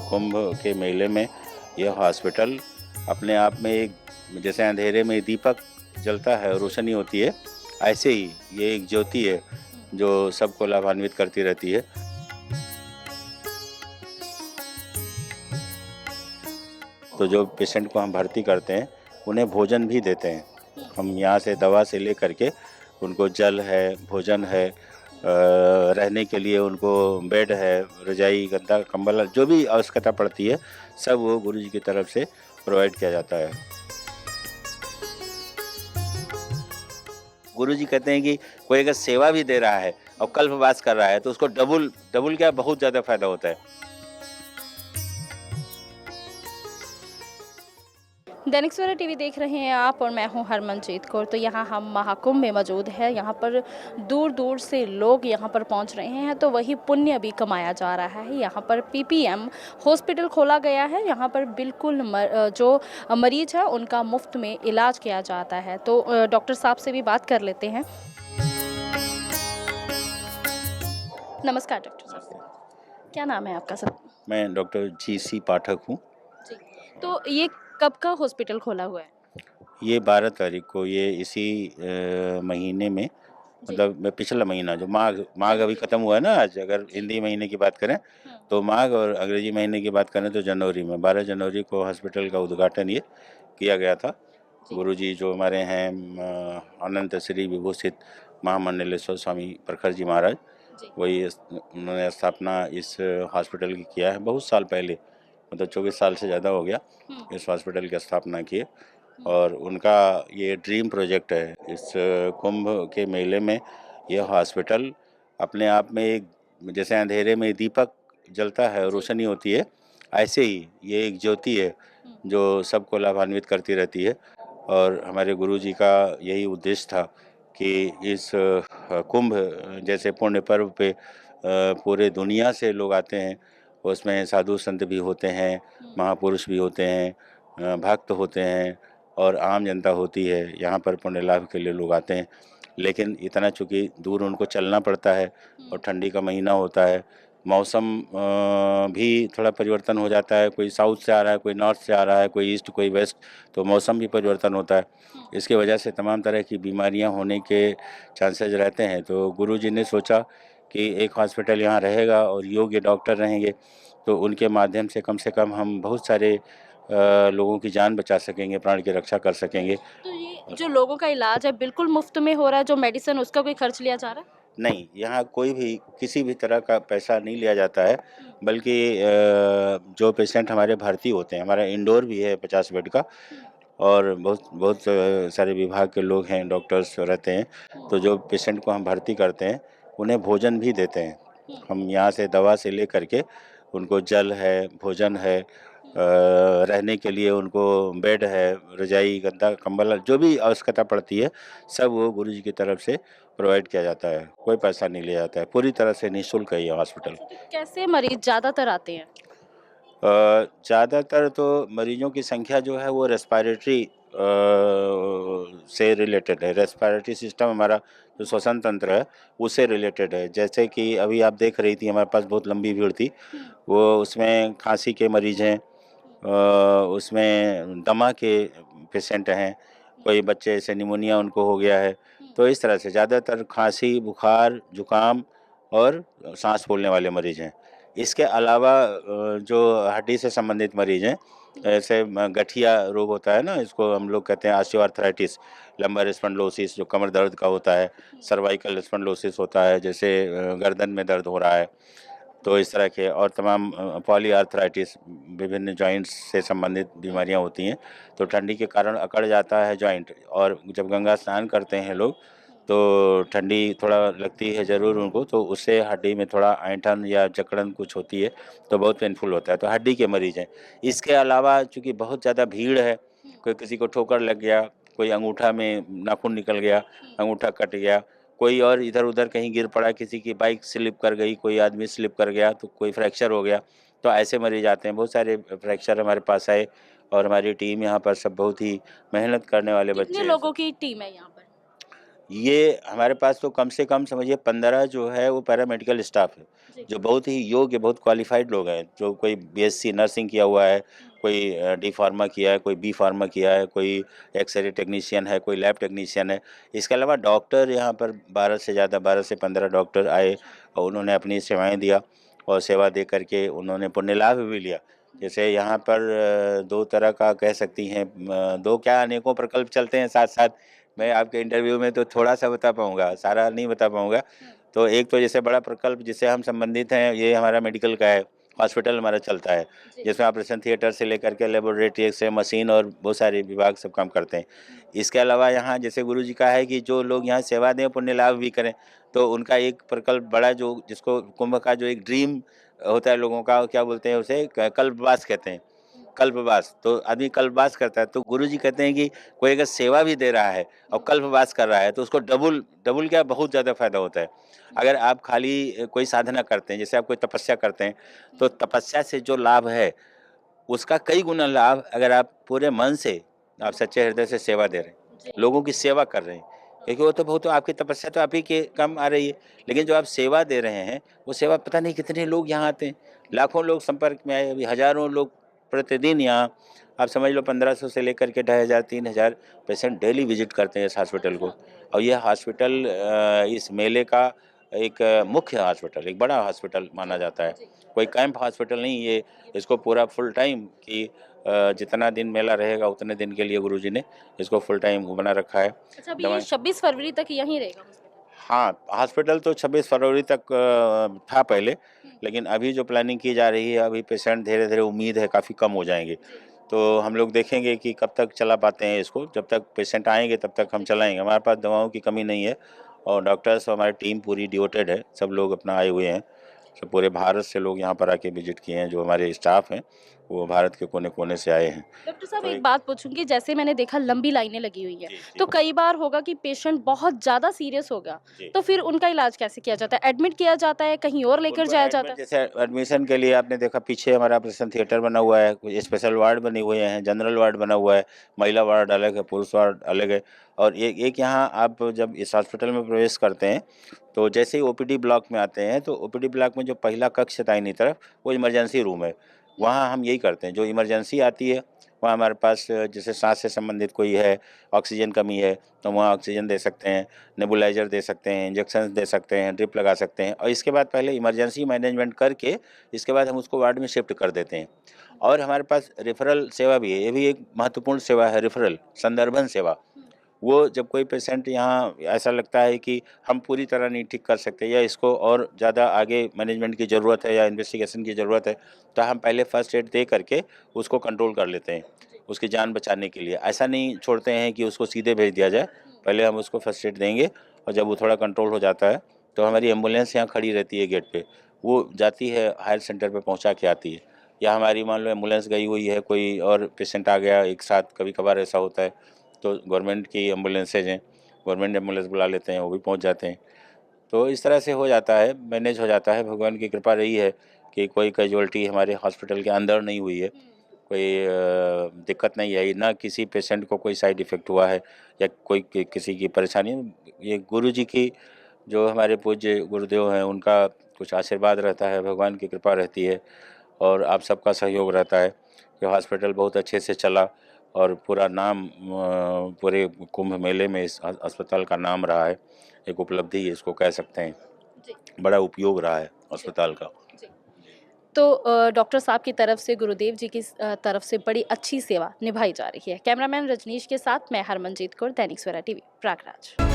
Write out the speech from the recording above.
कुंभ के मेले में यह हॉस्पिटल अपने आप में एक, जैसे अंधेरे में दीपक जलता है और रोशनी होती है, ऐसे ही ये एक ज्योति है जो सबको लाभान्वित करती रहती है। तो जो पेशेंट को हम भर्ती करते हैं उन्हें भोजन भी देते हैं। हम यहाँ से दवा से ले करके उनको जल है, भोजन है, रहने के लिए उनको बेड है, रजाई, गद्दा, कंबल, जो भी आवश्यकता पड़ती है सब वो गुरुजी की तरफ से प्रोवाइड किया जाता है। गुरुजी कहते हैं कि कोई अगर सेवा भी दे रहा है और कल्पवास कर रहा है तो उसको डबल डबल क्या बहुत ज़्यादा फायदा होता है। दैनिक सवेरा टीवी देख रहे हैं आप और मैं हूं हरमनजीत कौर। तो यहाँ हम महाकुंभ में मौजूद है। यहाँ पर दूर दूर से लोग यहाँ पर पहुँच रहे हैं, तो वही पुण्य भी कमाया जा रहा है। यहाँ पर पीपीएम हॉस्पिटल खोला गया है। यहाँ पर बिल्कुल जो मरीज है उनका मुफ्त में इलाज किया जाता है। तो डॉक्टर साहब से भी बात कर लेते हैं। नमस्कार डॉक्टर साहब, क्या नाम है आपका सर? मैं डॉक्टर GC पाठक हूँ। जी, तो ये कब का हॉस्पिटल खोला हुआ है? ये 12 तारीख को, ये इसी महीने में, जी। मतलब पिछला महीना जो माघ माघ अभी ख़त्म हुआ है ना, आज अगर हिंदी महीने की बात करें तो माघ, और अंग्रेजी महीने की बात करें तो जनवरी में 12 जनवरी को हॉस्पिटल का उद्घाटन ये किया गया था। जी। गुरुजी जो हमारे हैं अनंत श्री विभूषित महामंडलेश्वर स्वामी प्रखर जी महाराज, जी। वही उन्होंने स्थापना इस हॉस्पिटल की किया है बहुत साल पहले, मतलब 24 साल से ज़्यादा हो गया इस हॉस्पिटल की स्थापना किए। और उनका ये ड्रीम प्रोजेक्ट है। इस कुंभ के मेले में यह हॉस्पिटल अपने आप में एक, जैसे अंधेरे में दीपक जलता है और रोशनी होती है, ऐसे ही ये एक ज्योति है जो सबको लाभान्वित करती रहती है। और हमारे गुरुजी का यही उद्देश्य था कि इस कुंभ जैसे पुण्य पर्व पे पूरे दुनिया से लोग आते हैं। उसमें साधु संत भी होते हैं, महापुरुष भी होते हैं, भक्त होते हैं और आम जनता होती है। यहाँ पर पुण्य लाभ के लिए लोग आते हैं, लेकिन इतना चूँकि दूर उनको चलना पड़ता है और ठंडी का महीना होता है, मौसम भी थोड़ा परिवर्तन हो जाता है। कोई साउथ से आ रहा है, कोई नॉर्थ से आ रहा है, कोई ईस्ट, कोई वेस्ट, तो मौसम भी परिवर्तन होता है। इसकी वजह से तमाम तरह की बीमारियां होने के चांसेस रहते हैं। तो गुरुजी ने सोचा कि एक हॉस्पिटल यहाँ रहेगा और योग्य डॉक्टर रहेंगे तो उनके माध्यम से कम हम बहुत सारे लोगों की जान बचा सकेंगे, प्राण की रक्षा कर सकेंगे। तो ये जो लोगों का इलाज है बिल्कुल मुफ्त में हो रहा है? जो मेडिसिन उसका कोई खर्च लिया जा रहा है? नहीं, यहाँ कोई भी किसी भी तरह का पैसा नहीं लिया जाता है, बल्कि जो पेशेंट हमारे भर्ती होते हैं, हमारा इंडोर भी है 50 बेड का, और बहुत बहुत सारे विभाग के लोग हैं, डॉक्टर्स रहते हैं। तो जो पेशेंट को हम भर्ती करते हैं उन्हें भोजन भी देते हैं। हम यहाँ से दवा से ले करके उनको जल है, भोजन है, रहने के लिए उनको बेड है, रजाई, गद्दा, कंबल, जो भी आवश्यकता पड़ती है सब वो गुरुजी की तरफ से प्रोवाइड किया जाता है। कोई पैसा नहीं लिया जाता है, पूरी तरह से निःशुल्क है ये हॉस्पिटल। तो कैसे मरीज ज़्यादातर आते हैं? ज़्यादातर तो मरीजों की संख्या जो है वो रेस्पिरेटरी से रिलेटेड है। रेस्पिरेटरी सिस्टम हमारा जो श्वसन तंत्र है उससे रिलेटेड है। जैसे कि अभी आप देख रही थी हमारे पास बहुत लंबी भीड़ थी, वो उसमें खांसी के मरीज हैं, उसमें दमा के पेशेंट हैं, कोई बच्चे ऐसे निमोनिया उनको हो गया है। तो इस तरह से ज़्यादातर खांसी, बुखार, जुकाम और सांस फूलने वाले मरीज हैं। इसके अलावा जो हड्डी से संबंधित मरीज हैं, ऐसे गठिया रोग होता है ना, इसको हम लोग कहते हैं ऑस्टियोआर्थराइटिस, लंबर स्पॉन्डिलोसिस जो कमर दर्द का होता है, सर्वाइकल स्पॉन्डिलोसिस होता है, जैसे गर्दन में दर्द हो रहा है, तो इस तरह के और तमाम पॉलीआर्थराइटिस, विभिन्न जॉइंट्स से संबंधित बीमारियां होती हैं। तो ठंडी के कारण अकड़ जाता है जॉइंट, और जब गंगा स्नान करते हैं लोग तो ठंडी थोड़ा लगती है ज़रूर उनको, तो उससे हड्डी में थोड़ा ऐंठन या जकड़न कुछ होती है तो बहुत पेनफुल होता है। तो हड्डी के मरीज़ हैं। इसके अलावा चूँकि बहुत ज़्यादा भीड़ है, कोई किसी को ठोकर लग गया, कोई अंगूठा में नाखून निकल गया, अंगूठा कट गया, कोई और इधर-उधर कहीं गिर पड़ा, किसी की बाइक स्लिप कर गई, कोई आदमी स्लिप कर गया, तो कोई फ्रैक्चर हो गया, तो ऐसे मरीज़ आते हैं। बहुत सारे फ्रैक्चर हमारे पास आए और हमारी टीम यहाँ पर सब बहुत ही मेहनत करने वाले बच्चे कितने हैं लोगों सब। की टीम है यहाँ पर? ये हमारे पास तो कम से कम समझिए 15 जो है वो पैरामेडिकल स्टाफ है। जो बहुत ही योग्य, बहुत क्वालिफाइड लोग हैं, जो कोई बीएससी नर्सिंग किया हुआ है, कोई डी फार्मा किया है, कोई बी फार्मा किया है, कोई एक्सरे टेक्नीशियन है, कोई लैब टेक्नीशियन है। इसके अलावा डॉक्टर यहाँ पर 12 से ज़्यादा, 12 से 15 डॉक्टर आए और उन्होंने अपनी सेवाएं दिया और सेवा दे करके उन्होंने पुण्य लाभ भी लिया। जैसे यहाँ पर दो तरह का कह सकती हैं, दो क्या अनेकों प्रकल्प चलते हैं साथ साथ। मैं आपके इंटरव्यू में तो थोड़ा सा बता पाऊँगा, सारा नहीं बता पाऊँगा। तो एक तो जैसे बड़ा प्रकल्प जिससे हम संबंधित हैं, ये हमारा मेडिकल का है, हॉस्पिटल हमारा चलता है, जिसमें ऑपरेशन थिएटर से लेकर के लेबोरेटरी, एक्सरे मशीन और बहुत सारे विभाग सब काम करते हैं। इसके अलावा यहाँ जैसे गुरुजी का है कि जो लोग यहाँ सेवा दें, पुण्य लाभ भी करें, तो उनका एक प्रकल्प बड़ा, जो जिसको कुंभ का जो एक ड्रीम होता है लोगों का, क्या बोलते हैं उसे, कल्पवास कहते हैं। कल्पवास, तो आदमी कल्पवास करता है, तो गुरुजी कहते हैं कि कोई अगर सेवा भी दे रहा है और कल्पवास कर रहा है तो उसको डबल डबल क्या, बहुत ज़्यादा फायदा होता है। अगर आप खाली कोई साधना करते हैं, जैसे आप कोई तपस्या करते हैं, तो तपस्या से जो लाभ है उसका कई गुना लाभ अगर आप पूरे मन से, आप सच्चे हृदय से सेवा दे रहे हैं, लोगों की सेवा कर रहे हैं, क्योंकि वो तो बहुत, आपकी तपस्या तो आप ही के काम आ रही है, लेकिन जो आप सेवा दे रहे हैं वो सेवा, पता नहीं कितने लोग यहाँ आते हैं, लाखों लोग संपर्क में आए, अभी हज़ारों लोग प्रतिदिन यहाँ, आप समझ लो 1500 से लेकर के 2500 3000 पेशेंट डेली विजिट करते हैं इस हॉस्पिटल को। और यह हॉस्पिटल इस मेले का एक मुख्य हॉस्पिटल, एक बड़ा हॉस्पिटल माना जाता है, कोई कैंप हॉस्पिटल नहीं ये। इसको पूरा फुल टाइम की जितना दिन मेला रहेगा उतने दिन के लिए गुरुजी ने इसको फुल टाइम बना रखा है। अच्छा, अभी ये 26 फरवरी तक यहीं रहेगा हॉस्पिटल? हाँ, हॉस्पिटल तो 26 फरवरी तक था पहले, लेकिन अभी जो प्लानिंग की जा रही है, अभी पेशेंट धीरे-धीरे, उम्मीद है काफ़ी कम हो जाएँगे। तो हम लोग देखेंगे कि कब तक चला पाते हैं इसको, जब तक पेशेंट आएँगे तब तक हम चलाएँगे। हमारे पास दवाओं की कमी नहीं है और डॉक्टर्स और हमारी टीम पूरी डिवोटेड है, सब लोग अपना आए हुए हैं। सब पूरे भारत से लोग यहाँ पर आके विजिट किए हैं, जो हमारे स्टाफ हैं, वो भारत के कोने-कोने से आए हैं। डॉक्टर साहब, तो एक एक बात पूछूंगी, जैसे मैंने देखा लंबी लाइनें लगी हुई हैं, जी, जी। तो कई बार होगा कि पेशेंट बहुत ज़्यादा सीरियस होगा, जी। तो फिर उनका इलाज कैसे किया जाता है? एडमिट किया जाता है, कहीं और लेकर उनको जाया जाता एडमिट, है? जैसे एडमिशन के लिए आपने देखा पीछे हमारा ऑपरेशन थिएटर बना हुआ है, कुछ स्पेशल वार्ड बने हुए हैं, जनरल वार्ड बना हुआ है, महिला वार्ड अलग है, पुरुष वार्ड अलग है। और एक एक यहाँ आप जब इस हॉस्पिटल में प्रवेश करते हैं, तो जैसे ही ओपीडी ब्लॉक में आते हैं, तो ओपीडी ब्लॉक में जो पहला कक्ष है दाहिनी तरफ, वो इमरजेंसी रूम है। वहाँ हम यही करते हैं, जो इमरजेंसी आती है वहाँ हमारे पास जैसे सांस से संबंधित कोई है, ऑक्सीजन कमी है, तो वहाँ ऑक्सीजन दे सकते हैं, नेबुलाइज़र दे सकते हैं, इंजेक्शन दे सकते हैं, ड्रिप लगा सकते हैं, और इसके बाद पहले इमरजेंसी मैनेजमेंट करके इसके बाद हम उसको वार्ड में शिफ्ट कर देते हैं। और हमारे पास रेफरल सेवा भी है, ये भी एक महत्वपूर्ण सेवा है, रेफरल, संदर्भन सेवा। वो जब कोई पेशेंट यहाँ ऐसा लगता है कि हम पूरी तरह नहीं ठीक कर सकते, या इसको और ज़्यादा आगे मैनेजमेंट की ज़रूरत है या इन्वेस्टिगेशन की ज़रूरत है, तो हम पहले फर्स्ट एड दे करके उसको कंट्रोल कर लेते हैं, उसकी जान बचाने के लिए। ऐसा नहीं छोड़ते हैं कि उसको सीधे भेज दिया जाए, पहले हम उसको फर्स्ट एड देंगे, और जब वो थोड़ा कंट्रोल हो जाता है तो हमारी एम्बुलेंस यहाँ खड़ी रहती है गेट पे, वो जाती है हायर सेंटर पे पहुँचा के आती है। या हमारी मान लो एम्बुलेंस गई हुई है, कोई और पेशेंट आ गया एक साथ, कभी कभार ऐसा होता है, तो गवर्नमेंट की एम्बुलेंसेज हैं, गवर्नमेंट एम्बुलेंस बुला लेते हैं, वो भी पहुंच जाते हैं। तो इस तरह से हो जाता है, मैनेज हो जाता है। भगवान की कृपा रही है कि कोई कैजुअल्टी हमारे हॉस्पिटल के अंदर नहीं हुई है, कोई दिक्कत नहीं आई, ना किसी पेशेंट को कोई साइड इफ़ेक्ट हुआ है या कोई किसी की परेशानी। ये गुरु जी की, जो हमारे पूज्य गुरुदेव हैं, उनका कुछ आशीर्वाद रहता है, भगवान की कृपा रहती है और आप सबका सहयोग रहता है कि हॉस्पिटल बहुत अच्छे से चला और पूरा नाम पूरे कुंभ मेले में इस अस्पताल का नाम रहा है, एक उपलब्धि इसको कह सकते हैं, जी, बड़ा उपयोग रहा है अस्पताल का। जी। तो डॉक्टर साहब की तरफ से, गुरुदेव जी की तरफ से बड़ी अच्छी सेवा निभाई जा रही है। कैमरामैन रजनीश के साथ मैं हरमनजीत कौर, दैनिक सवेरा टीवी, प्रयागराज।